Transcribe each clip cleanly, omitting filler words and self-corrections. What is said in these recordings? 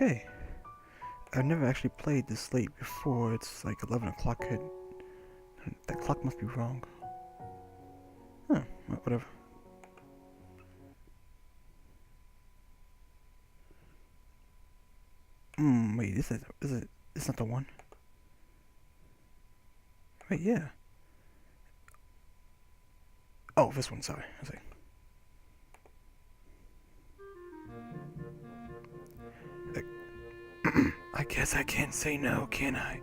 Okay. I've never actually played this late before. It's like 11 o'clock hit. That clock must be wrong. Huh, whatever. Wait, this is not the one. Wait, yeah. Oh, this one, sorry. I was like, I guess I can't say no, can I?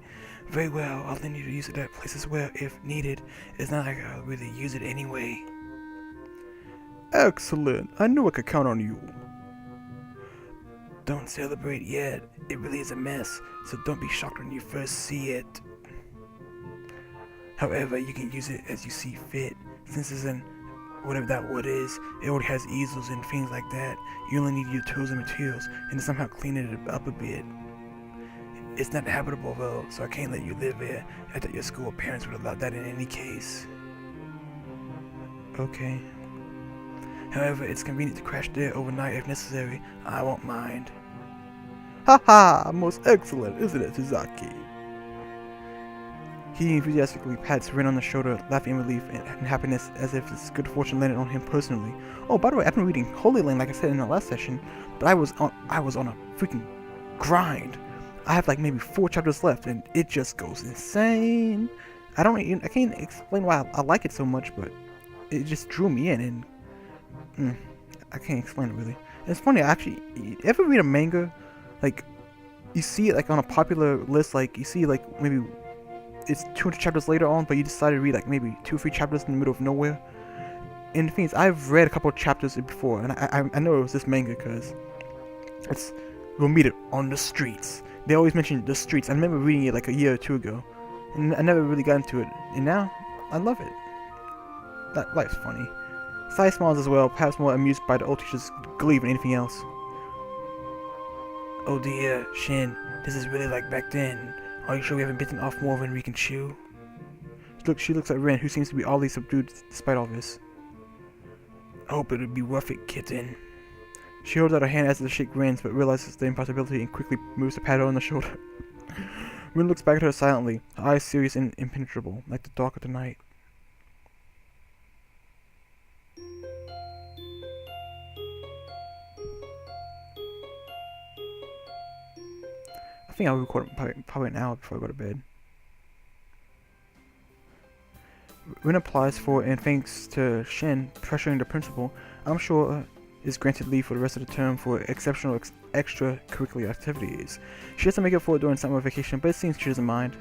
Very well, I'll need you to use it at places where, if needed, it's not like I'll really use it anyway. Excellent. I knew I could count on you. Don't celebrate yet. It really is a mess, so don't be shocked when you first see it. However, you can use it as you see fit. Since it's in whatever that wood is, it already has easels and things like that. You only need your tools and materials, and to somehow clean it up a bit. It's not habitable though, so I can't let you live there. I thought your school parents would allow that in any case. Okay. However, it's convenient to crash there overnight if necessary. I won't mind. Haha! Most excellent, isn't it, Tuzaki? He enthusiastically pats Ren on the shoulder, laughing in relief and happiness as if his good fortune landed on him personally. Oh, by the way, I've been reading Holy Land like I said in the last session, but I was on a freaking grind. I have like maybe 4 chapters left, and it just goes insane. I can't explain why I like it so much, but it just drew me in, and I can't explain it really. And it's funny, actually, you ever read a manga, like, you see it like on a popular list, like you see like maybe it's 200 chapters later on, but you decided to read like maybe 2 or 3 chapters in the middle of nowhere. And the thing is, I've read a couple of chapters before, and I know it was this manga because we'll meet it on the streets. They always mention the streets. I remember reading it like a year or 2 ago, and I never really got into it. And now, I love it. That life's funny. Sai smiles as well, perhaps more amused by the old teacher's glee than anything else. Oh dear, Shin, this is really like back then. Are you sure we haven't bitten off more than we can chew? She looks at Ren, who seems to be oddly subdued despite all this. I hope it'll be worth it, kitten. She holds out her hand as the shake grins, but realizes the impossibility and quickly moves to pat her on the shoulder. Rin looks back at her silently, her eyes serious and impenetrable, like the dark of the night. I think I'll record probably an hour before I go to bed. Rin applies for, and thanks to Shin pressuring the principal, I'm sure is granted leave for the rest of the term for exceptional extracurricular activities. She has to make up for it during summer vacation, but it seems she doesn't mind.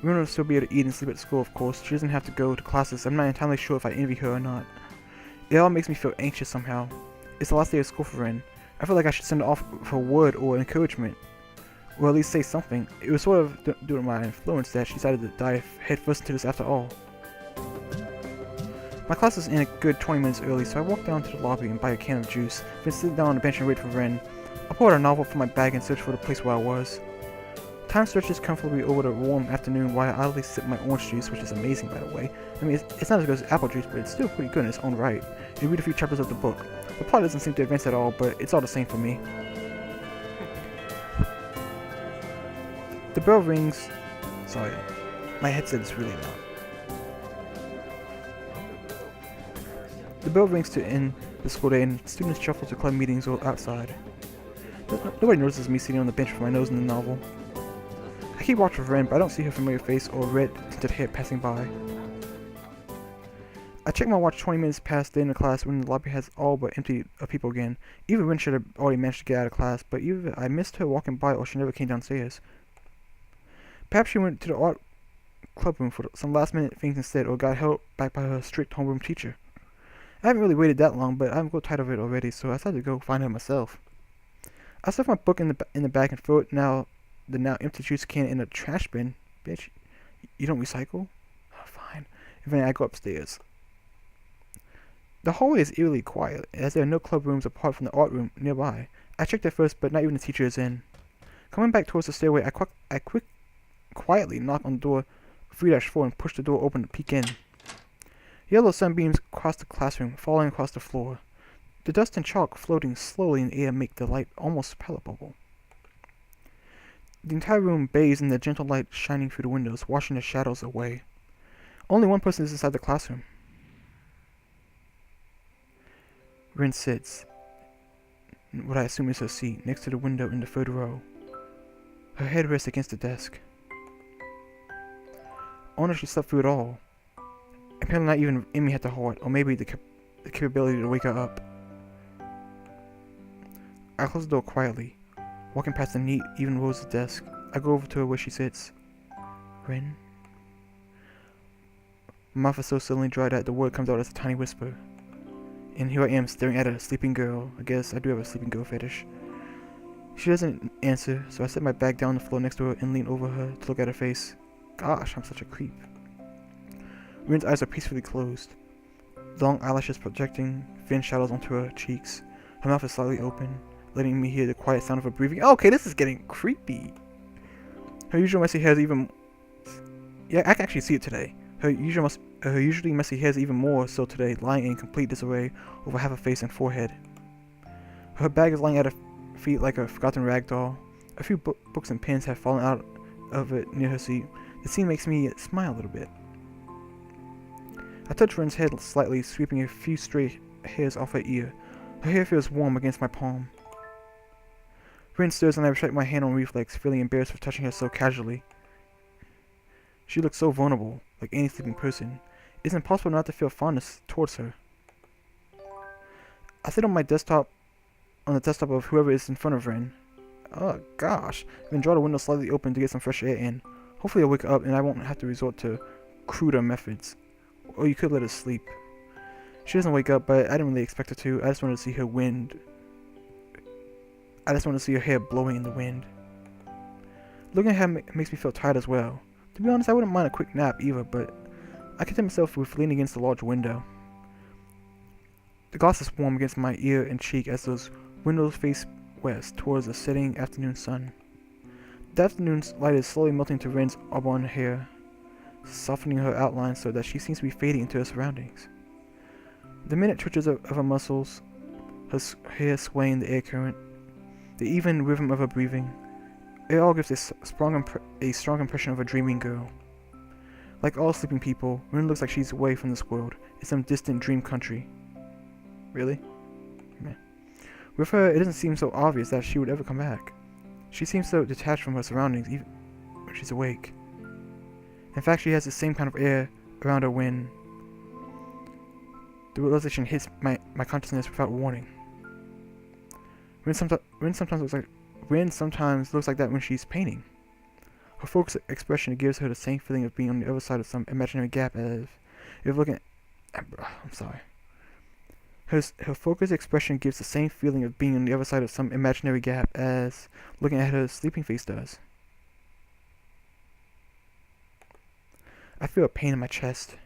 Rin will still be able to eat and sleep at school, of course. She doesn't have to go to classes. I'm not entirely sure if I envy her or not. It all makes me feel anxious somehow. It's the last day of school for Rin. I feel like I should send her off for word or encouragement, or at least say something. It was sort of due to my influence that she decided to dive headfirst into this after all. My class is in a good 20 minutes early, so I walk down to the lobby and buy a can of juice, then sit down on the bench and wait for Ren. I pull out a novel from my bag and search for the place where I was. Time stretches comfortably over the warm afternoon while I idly sip my orange juice, which is amazing by the way. I mean, it's not as good as apple juice, but it's still pretty good in its own right. And read a few chapters of the book. The plot doesn't seem to advance at all, but it's all the same for me. The bell rings. Sorry, my headset is really loud. The bell rings to end the school day, and students shuffle to club meetings or outside. Nobody notices me sitting on the bench with my nose in the novel. I keep watching for Ren, but I don't see her familiar face or red tinted hair passing by. I check my watch 20 minutes past the end of class when the lobby has all but empty of people again. Even Ren should have already managed to get out of class, but either I missed her walking by or she never came downstairs. Perhaps she went to the art club room for some last minute things instead, or got held back by her strict homeroom teacher. I haven't really waited that long, but I'm tired of it already, so I decided to go find her myself. I stuff my book in the bag and throw the now empty juice can in the trash bin. Bitch, you don't recycle? Oh, fine. And then I go upstairs. The hallway is eerily quiet, as there are no club rooms apart from the art room nearby. I checked at first, but not even the teacher is in. Coming back towards the stairway, I quietly knock on the door 3-4 and push the door open to peek in. Yellow sunbeams cross the classroom, falling across the floor. The dust and chalk floating slowly in the air make the light almost palpable. The entire room bathes in the gentle light shining through the windows, washing the shadows away. Only one person is inside the classroom. Rin sits, in what I assume is her seat, next to the window in the third row. Her head rests against the desk. I wonder if she slept through it all. Apparently not even Emmy had the heart, or maybe the capability to wake her up. I close the door quietly, walking past the neat, even rows of desk. I go over to her where she sits. Rin? My mouth is so suddenly dry that the word comes out as a tiny whisper. And here I am staring at a sleeping girl. I guess I do have a sleeping girl fetish. She doesn't answer, so I set my bag down on the floor next to her and lean over her to look at her face. Gosh, I'm such a creep. Rin's eyes are peacefully closed, long eyelashes projecting thin shadows onto her cheeks. Her mouth is slightly open, letting me hear the quiet sound of her breathing. Okay, this is getting creepy. Her usual messy hair is even... Yeah, I can actually see it today. Her usually messy hair is even more so today, lying in complete disarray over half her face and forehead. Her bag is lying at her feet like a forgotten rag doll. A few books and pens have fallen out of it near her seat. The scene makes me smile a little bit. I touch Rin's head slightly, sweeping a few stray hairs off her ear. Her hair feels warm against my palm. Rin stirs and I retract my hand on reflex, feeling embarrassed for touching her so casually. She looks so vulnerable, like any sleeping person. It's impossible not to feel fondness towards her. I sit on the desktop of whoever is in front of Rin. Oh gosh, then draw the window slightly open to get some fresh air in. Hopefully I'll wake up and I won't have to resort to cruder methods. Or you could let her sleep. She doesn't wake up, but I didn't really expect her to. I just wanted to see her hair blowing in the wind. Looking at her makes me feel tired as well. To be honest, I wouldn't mind a quick nap either, but I content myself with leaning against the large window. The glass is warm against my ear and cheek as those windows face west towards the setting afternoon sun. The afternoon light is slowly melting to Rin's auburn hair, softening her outline so that she seems to be fading into her surroundings. The minute twitches of her muscles, her hair swaying in the air current, the even rhythm of her breathing, it all gives a strong impression of a dreaming girl. Like all sleeping people, Rin looks like she's away from this world, in some distant dream country. Really? Meh. With her, it doesn't seem so obvious that she would ever come back. She seems so detached from her surroundings, even when she's awake. In fact, she has the same kind of air around her when the realization hits my consciousness without warning. Rin sometimes looks like that when she's painting. Her focused expression gives her the same feeling of being on the other side of some imaginary gap as if looking at... I'm sorry. Her focused expression gives the same feeling of being on the other side of some imaginary gap as looking at her sleeping face does. I feel a pain in my chest.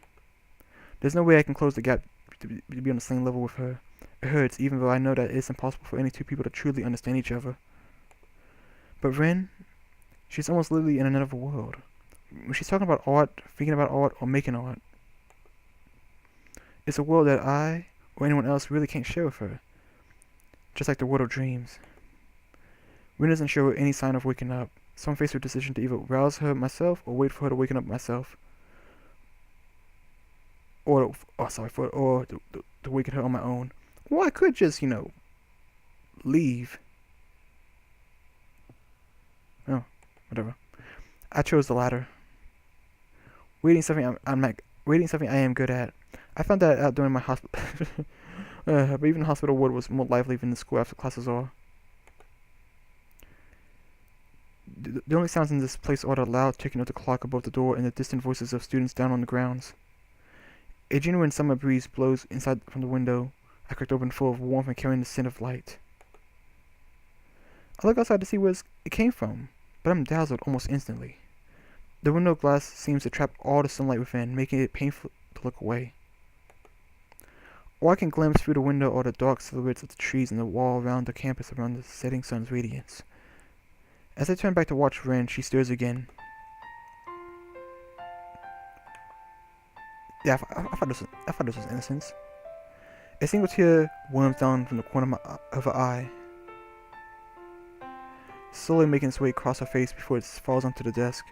There's no way I can close the gap to be on the same level with her. It hurts, even though I know that it's impossible for any two people to truly understand each other. But Rin, she's almost literally in another world. When she's talking about art, thinking about art, or making art, it's a world that I, or anyone else, really can't share with her. Just like the world of dreams. Rin doesn't show any sign of waking up, so I'm faced with a decision to either rouse her myself, or wait for her to waken up myself. To waken her on my own. Or I could just, leave. Oh, whatever. I chose the latter. Reading something I am good at. I found that out during my hospital. But even the hospital ward was more lively than the school after classes are. The only sounds in this place are the loud ticking of the clock above the door and the distant voices of students down on the grounds. A genuine summer breeze blows inside from the window I cracked open, full of warmth and carrying the scent of light. I look outside to see where it came from, but I'm dazzled almost instantly. The window glass seems to trap all the sunlight within, making it painful to look away. All I can glimpse through the window are the dark silhouettes of the trees and the wall around the campus around the setting sun's radiance. As I turn back to watch Rin, she stirs again. Yeah, I thought this was innocence. A single tear worms down from the corner of her eye. slowly making its way across her face before it falls onto the desk.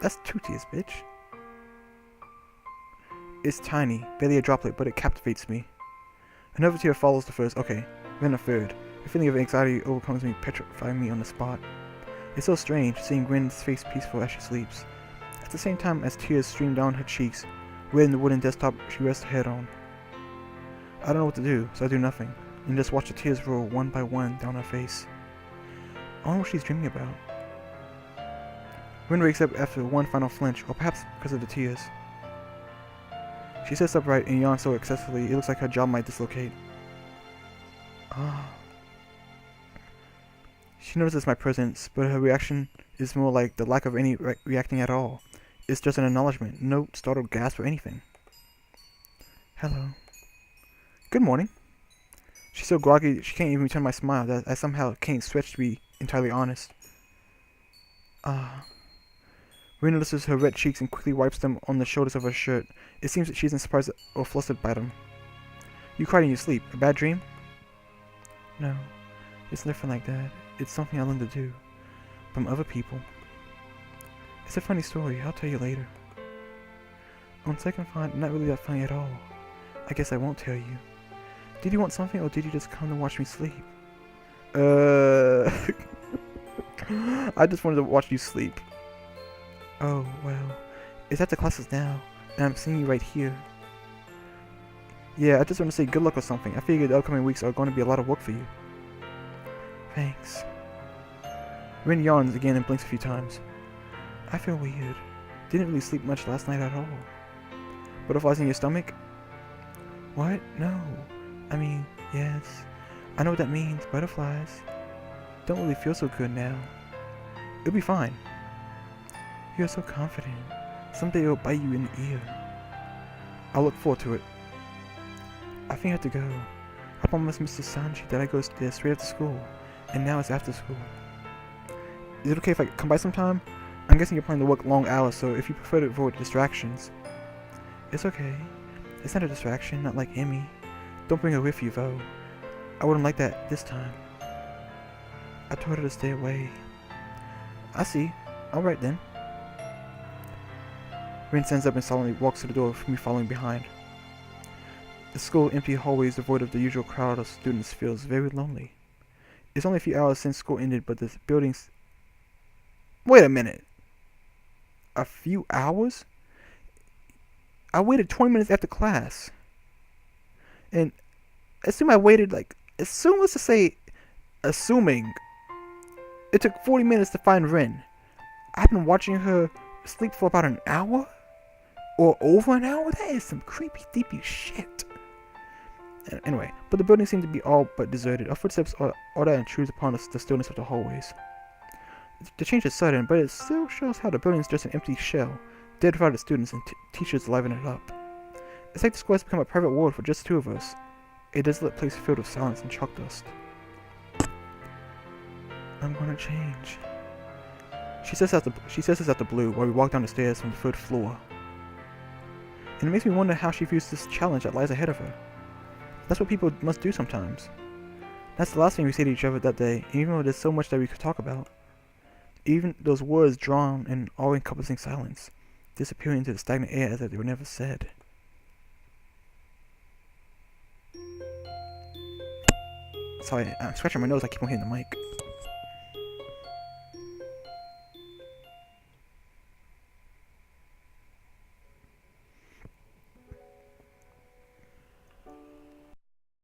That's 2 tears, bitch. It's tiny, barely a droplet, but it captivates me. Another tear follows the first. Okay, then a third. A feeling of anxiety overcomes me, petrifying me on the spot. It's so strange, seeing Gwen's face peaceful as she sleeps. At the same time as tears stream down her cheeks, wetting the wooden desktop she rests her head on. I don't know what to do, so I do nothing, and just watch the tears roll one by one down her face. I wonder what she's dreaming about. Gwen wakes up after one final flinch, or perhaps because of the tears. She sits upright and yawns so excessively it looks like her jaw might dislocate. She notices my presence, but her reaction is more like the lack of any reacting at all. It's just an acknowledgement, no startled gasp or anything. Hello. Good morning. She's so groggy she can't even return my smile that I somehow can't stretch to be entirely honest. Rin notices her red cheeks and quickly wipes them on the shoulders of her shirt. It seems that she isn't surprised or flustered by them. You cried in your sleep. A bad dream? No, it's nothing like that. It's something I learned to do. From other people. It's a funny story. I'll tell you later. On second thought, not really that funny at all. I guess I won't tell you. Did you want something, or did you just come to watch me sleep? I just wanted to watch you sleep. Oh, well. It's after classes now, and I'm seeing you right here. Yeah, I just want to say good luck or something. I figure the upcoming weeks are going to be a lot of work for you. Thanks. Rin yawns again and blinks a few times. I feel weird. Didn't really sleep much last night at all. Butterflies in your stomach? What? No. I mean, yes. I know what that means. Butterflies. Don't really feel so good now. It'll be fine. You're so confident. Someday it'll bite you in the ear. I'll look forward to it. I think I have to go. I promised Mr. Sanji that I go there straight after school. And now it's after school. Is it okay if I come by sometime? I'm guessing you're planning to work long hours, so if you prefer to avoid distractions. It's okay. It's not a distraction, not like Emmy. Don't bring her with you, though. I wouldn't like that this time. I told her to stay away. I see. Alright then. Rin stands up and silently walks to the door with me following behind. The school empty hallways devoid of the usual crowd of students feels very lonely. It's only a few hours since school ended, but the buildings... Wait a minute. A few hours? I waited 20 minutes after class. And assume I waited let's just say, assuming it took 40 minutes to find Rin. I've been watching her sleep for about an hour? Or over an hour? That is some creepy, deepy shit. Anyway, but the building seemed to be all but deserted. Our footsteps are all that intrudes upon the stillness of the hallways. The change is sudden, but it still shows how the building is just an empty shell, dead without the students and teachers liven it up. It's like the school has become a private ward for just the two of us, a desolate place filled with silence and chalk dust. I'm gonna change. She says this out the blue while we walk down the stairs from the 3rd floor. And it makes me wonder how she views this challenge that lies ahead of her. That's what people must do sometimes. That's the last thing we say to each other that day, and even though there's so much that we could talk about. Even those words drawn in all-encompassing silence, disappearing into the stagnant air as if they were never said. Sorry, I'm scratching my nose, I keep on hitting the mic.